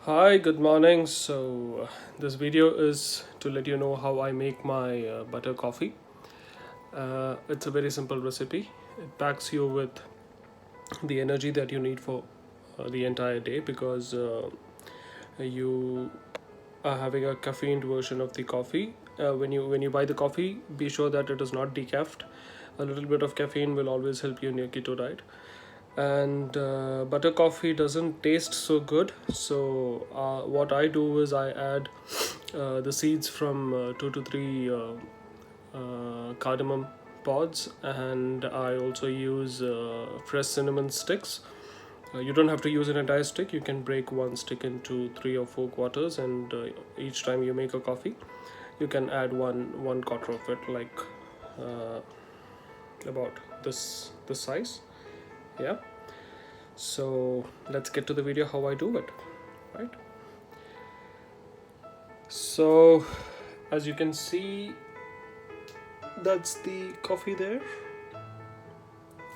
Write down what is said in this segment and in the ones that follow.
Hi, good morning. This video is to let you know how I make my butter coffee. It's a very simple recipe. It packs you with the energy that you need for the entire day because you are having a caffeined version of the coffee. When you buy the coffee, be sure that it is not decaf. A little bit of caffeine will always help you in your keto diet. And butter coffee doesn't taste so good, so what I do is I add the seeds from 2 to 3 cardamom pods, and I also use fresh cinnamon sticks. You don't have to use an entire stick. You can break one stick into 3 or 4 quarters, and each time you make a coffee you can add one quarter of it, like uh, about this size. Yeah, so let's get to the video how I do it. Right, so as you can see, that's the coffee there.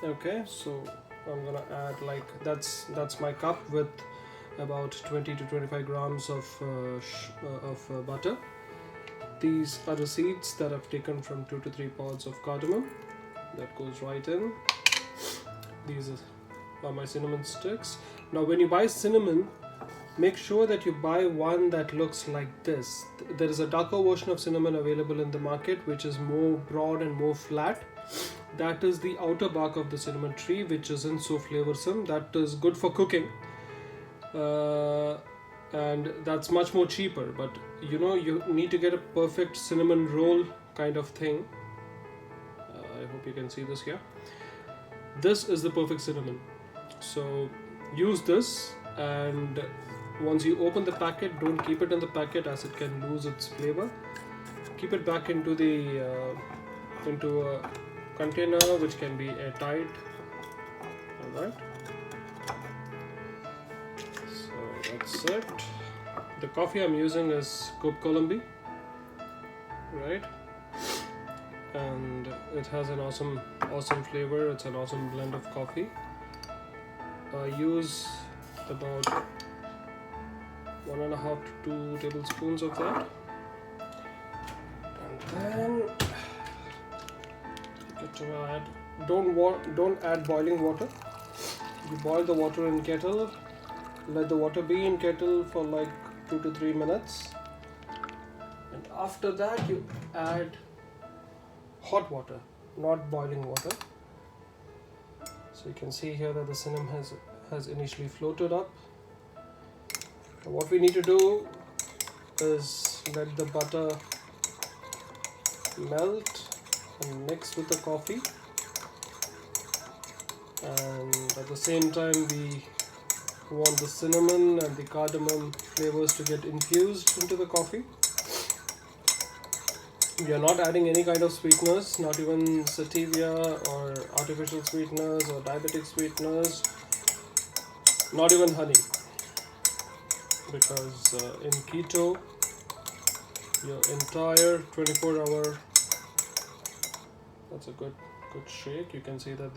Okay, so I'm gonna add, like, that's my cup with about 20 to 25 grams of butter. These are the seeds that I've taken from 2 to 3 pods of cardamom. That goes right in. These are my cinnamon sticks. Now when you buy cinnamon, make sure that you buy one that looks like this. There is a darker version of cinnamon available in the market which is more broad and more flat. That is the outer bark of the cinnamon tree, which isn't so flavorsome. That is good for cooking, and that's much more cheaper. But you need to get a perfect cinnamon roll kind of thing. I hope you can see this here. This is the perfect cinnamon. So use this, and once you open the packet, don't keep it in the packet as it can lose its flavor. Keep it back into into a container which can be airtight. Alright, so that's it. The coffee I'm using is Colombi, right? And it has an awesome flavor. It's an awesome blend of coffee. I use about 1.5 to 2 tablespoons of that, and then get to add. Don't add boiling water. You boil the water in kettle. Let the water be in kettle for like 2 to 3 minutes, and after that you add hot water, not boiling water. So you can see here that the cinnamon has initially floated up. Now what we need to do is let the butter melt and mix with the coffee, and at the same time we want the cinnamon and the cardamom flavors to get infused into the coffee. We are not adding any kind of sweeteners, not even stevia or artificial sweeteners or diabetic sweeteners, not even honey, because in keto your entire 24-hour, that's a good shake. You can see that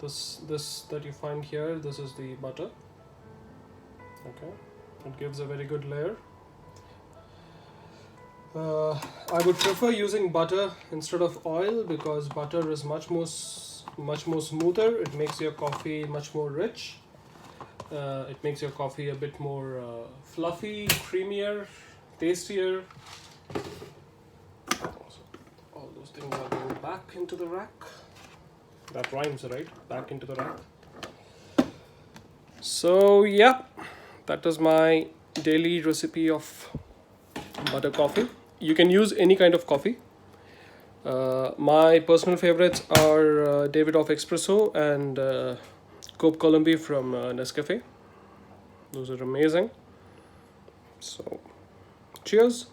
this that you find here, this is the butter. Okay, it gives a very good layer. I would prefer using butter instead of oil because butter is much more smoother. It makes your coffee much more rich. It makes your coffee a bit more fluffy, creamier, tastier. All those things are going back into the rack. That rhymes, right? Back into the rack. So yeah, that is my daily recipe of butter coffee. You can use any kind of coffee. My personal favorites are Davidoff Espresso and Colombi from Nescafe. Those are amazing. So cheers.